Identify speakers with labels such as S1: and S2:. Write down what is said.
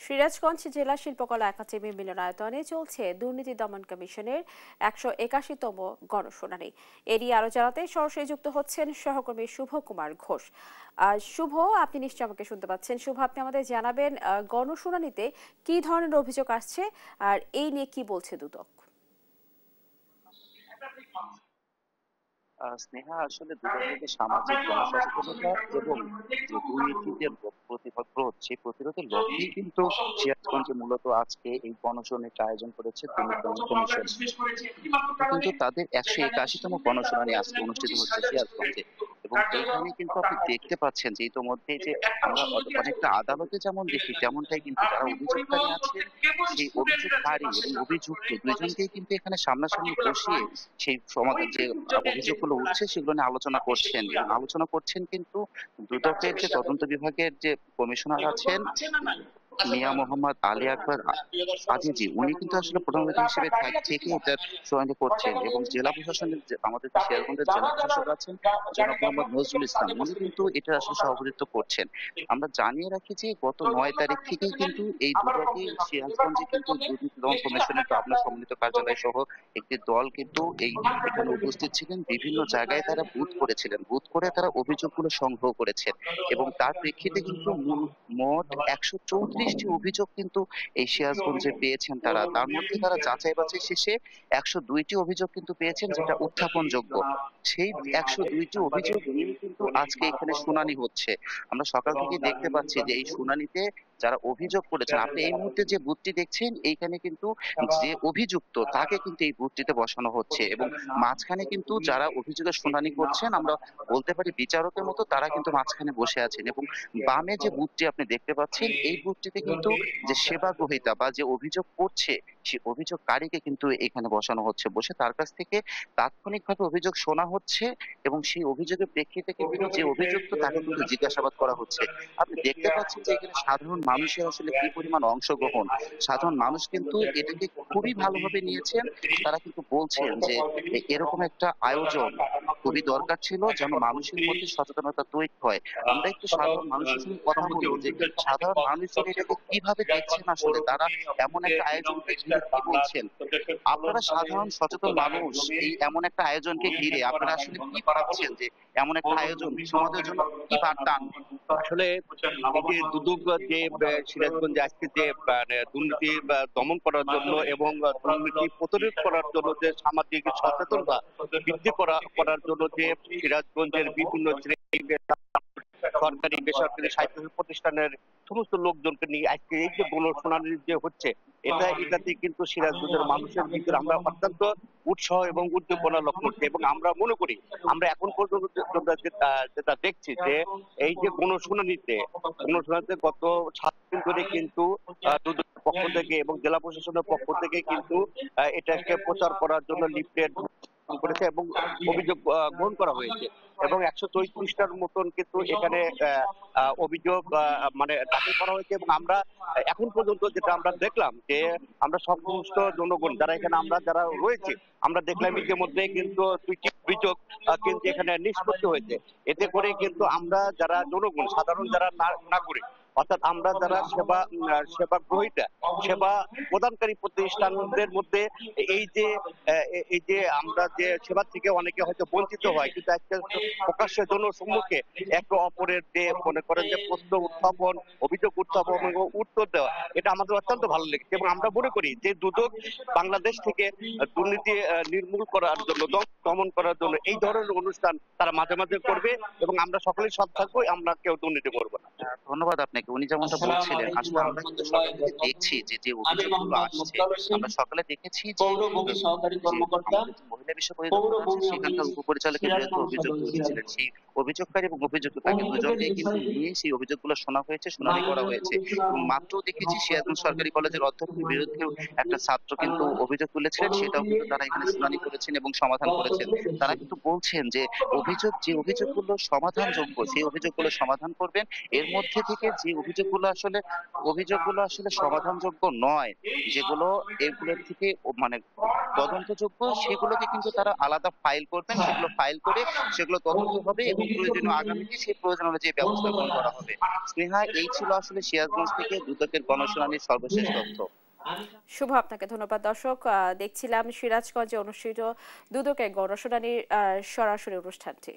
S1: সিরাজগঞ্জ জেলা শিল্পকলা একাডেমি মিলনায়তনে চলছে দুর্নীতি দমন কমিশনের 181তম গণশুনানি। এরই আরো জানাতে সরাসরি যুক্ত হচ্ছেন সহকর্মী শুভ কুমার ঘোষ। শুভ, আপনি নিশ্চয়ই আমাকে শুনতে পাচ্ছেন। শুভ, আপনি আমাদের জানাবেন গণশুনানিতে কি ধরনের অভিযোগ আসছে আর এই নিয়ে কি বলছে দুদক?
S2: স্নেহা, আসলে দুদক থেকে সামাজিক জনসচেতনতা এবং যে দুর্নীতির প্রতিরোধ সেই প্রতিরোধের লক্ষ্যেই কিন্তু সিরাজগঞ্জে মূলত আজকে এই গণশুনানির আয়োজন করেছে দুর্নীতি দমন কমিশন। কিন্তু তাদের 181তম গণশুনানি আজকে অনুষ্ঠিত হচ্ছে সিরাজগঞ্জে, এবং এইখানে কিন্তু আপনি দেখতে পাচ্ছেন যে ইতোমধ্যে যে আমরা অনেকটা আদালতে যেমন দেখি তেমনটাই কিন্তু যারা অভিযোগকারী আছেন সেই অভিযোগকারী এবং অভিযুক্ত দুইজনকেই কিন্তু এখানে সামনাসামনি বসিয়ে সেই সমাধান যে অভিযোগগুলো উঠছে সেগুলো নিয়ে আলোচনা করছেন, এবং আলোচনা করছেন কিন্তু দুদকের যে তদন্ত বিভাগের যে কমিশনার আছেন মিয়া মোহাম্মদ আলী আকবর আজিজি, উনি কিন্তু আসলে প্রধান অতিথি হিসেবে থেকে এটার শুনানি করছেন, এবং জেলা প্রশাসনের আমাদের যে সিরাজগঞ্জের জেলা প্রশাসক আছেন জনাব মোহাম্মদ নজরুল ইসলাম, উনি কিন্তু এটা আসলে সভাপতিত্ব করছেন। আমরা জানিয়ে রাখি যে গত 9 তারিখ থেকেই কিন্তু এই দুদকে সিরাজগঞ্জে কিন্তু দুর্নীতি দমন কমিশনের পাবনা সম্মিলিত কার্যালয় সহ একটি দল কিন্তু এখানে উপস্থিত ছিলেন। বিভিন্ন জায়গায় তারা বুথ করেছিলেন, বুথ করে তারা অভিযোগগুলো সংগ্রহ করেছেন, এবং তার প্রেক্ষিতে কিন্তু মোট 134টি অভিযোগ কিন্তু এই সিরাজগঞ্জে পেয়েছেন তারা। তার মধ্যে তারা যাচাই বাছাই শেষে 102টি অভিযোগ কিন্তু পেয়েছেন যেটা উত্থাপনযোগ্য। সেই 102টি অভিযোগ নিয়ে কিন্তু আজকে এখানে শুনানি হচ্ছে। আমরা সকাল থেকে দেখতে পাচ্ছি যে এই শুনানিতে যারা অভিযোগ করেছেন, আপনি এই মুহূর্তে যে বুথটি দেখছেন এইখানে কিন্তু যে অভিযুক্ত তাকে কিন্তু এই বুথটিতে বসানো হচ্ছে, এবং মাঝখানে কিন্তু যারা অভিযোগের শুনানি করছেন আমরা বলতে পারি বিচারকের মতো তারা কিন্তু মাঝখানে বসে আছেন, এবং বামে যে বুথটি আপনি দেখতে পাচ্ছেন এই বুথটিতে কিন্তু যে সেবা গ্রহীতা বা যে অভিযোগ করছে সেই অভিযোগকারীকে কিন্তু এখানে বসানো হচ্ছে, বসে তার কাছ থেকে তাৎক্ষণিকভাবে অভিযোগ শোনা হচ্ছে, এবং সেই অভিযোগের প্রেক্ষিতে কিন্তু যে অভিযুক্ত তাকে কিন্তু জিজ্ঞাসাবাদ করা হচ্ছে। আপনি দেখতে পাচ্ছেন যে এখানে সাধারণ মানুষের আসলে কি পরিমাণ অংশগ্রহণ। সাধারণ মানুষ কিন্তু এটাকে খুবই ভালোভাবে নিয়েছেন। তারা কিন্তু বলছেন যে এরকম একটা আয়োজন খুবই দরকার ছিল, যেন মানুষের মধ্যে সচেতনতা তৈরি হয়। আমরা একটু সাধারণ মানুষের সঙ্গে কথা বলবো যে সাধারণ মানুষজন এটাকে কিভাবে দেখছেন, আসলে তারা এমন একটা আয়োজনকে ঘিরে কি বলছেন। আপনারা সাধারণ সচেতন মানুষ এই এমন একটা আয়োজনকে ঘিরে আপনারা আসলে কি ভাবছেন যে এমন একটা আয়োজন সমাজের জন্য কি বার্তা আনবে?
S3: আসলে এই যে দুদক যে সিরাজগঞ্জে আজকে যে মানে দুর্নীতি দমন করার জন্য এবং দুর্নীতি প্রতিরোধ করার জন্য যে সামাজিক সচেতনতা বৃদ্ধি করার জন্য যে সিরাজগঞ্জের বিভিন্ন সরকারি বেসরকারি সাহিত্য প্রতিষ্ঠানের সমস্ত লোকজনকে নিয়ে আজকে এই যে গণশুনানি যে হচ্ছে এটাতে কিন্তু সিরাজগঞ্জের মানুষের ভিতরে আমরা অত্যন্ত উৎসাহ এবং উদ্দীপনা লক্ষ্য করছি, এবং আমরা মনে করি আমরা এখন পর্যন্ত যেটা দেখছি যে এই যে গণশুনানিতে গত 7 দিন ধরে কিন্তু দুদকের পক্ষ থেকে এবং জেলা প্রশাসনের পক্ষ থেকে কিন্তু এটাকে প্রচার করার জন্য লিফলেট করেছে এবং অভিযোগ গ্রহণ করা হয়েছে, এবং 134টার মতন কিন্তু এখানে অভিযোগ মানে দাখিল করা হয়েছে। এবং আমরা এখন পর্যন্ত যেটা আমরা দেখলাম যে আমরা সমস্ত জনগণ যারা এখানে আমরা যারা রয়েছে আমরা দেখলাম ইতিমধ্যে কিন্তু 2টি অভিযোগ কিন্তু এখানে নিষ্পত্তি হয়েছে। এতে করে কিন্তু আমরা যারা জনগণ সাধারণ যারা নাগরিক অর্থাৎ আমরা যারা সেবা গ্রহীতা সেবা প্রদানকারী প্রতিষ্ঠানদের মধ্যে এই যে আমরা যে সেবা থেকে অনেকে হয়তো বঞ্চিত হয়, কিন্তু আজকে প্রকাশ্যে জনসম্মুখে একে অপরের যে মনে করেন যে প্রশ্ন উত্থাপন অভিযোগ উত্থাপন এবং উত্তর দেওয়া এটা আমাদের অত্যন্ত ভালো লেগেছে, এবং আমরা মনে করি যে দুদক বাংলাদেশ থেকে দুর্নীতি নির্মূল করার জন্য দমন করার জন্য এই ধরনের অনুষ্ঠান তারা মাঝে মাঝে করবে, এবং আমরা সকলেই সৎ থাকবো, আমরা কেউ দুর্নীতি করবো না।
S2: ধন্যবাদ আপনাকে। উনি যেমনটা বলছিলেন আসলে আমরা কিন্তু সকাল থেকে দেখছি যে যে অভিযোগগুলো আসছে, আমরা সকালে দেখেছি যে মহিলা বিষয় পরিদর্শন আছে সেখানকার উপপরিচালকের বিরুদ্ধে অভিযোগ তুলেছিলেন। সেই অভিযোগকারী এবং অভিযুক্ত তাকে দুজনকেই কিন্তু নিয়ে সেই অভিযোগগুলো শোনা হয়েছে, শুনানি করা হয়েছে, এবং মাত্র দেখেছি সিরাজগঞ্জ সরকারি কলেজের অধ্যক্ষের বিরুদ্ধেও একটা ছাত্র কিন্তু অভিযোগ তুলেছিলেন, সেটাও কিন্তু তারা এখানে শুনানি করেছেন এবং সমাধান করেছেন। তারা কিন্তু বলছেন যে যে অভিযোগগুলো সমাধানযোগ্য সেই অভিযোগগুলো সমাধান করবেন। এর মধ্যে থেকে যে যে অভিযোগগুলো আসলে সমাধানযোগ্য নয়, যেগুলো এগুলোর থেকে মানে তদন্তযোগ্য, সেগুলোকে কিন্তু তারা আলাদা ফাইল করবেন, সেগুলো ফাইল করে সেগুলো তদন্ত হবে এবং প্রয়োজনীয় আগামীতে সেই প্রয়োজন অনুযায়ী ব্যবস্থা গ্রহণ করা হবে। স্নেহা, এই ছিল আসলে সিরাজগঞ্জ থেকে দুদকের গণশুনানির সর্বশেষ তথ্য।
S1: শুভ, আপনাকে ধন্যবাদ। দর্শক, দেখছিলাম সিরাজগঞ্জে অনুষ্ঠিত দুদকের গণশুনানির সরাসরি অনুষ্ঠানটি।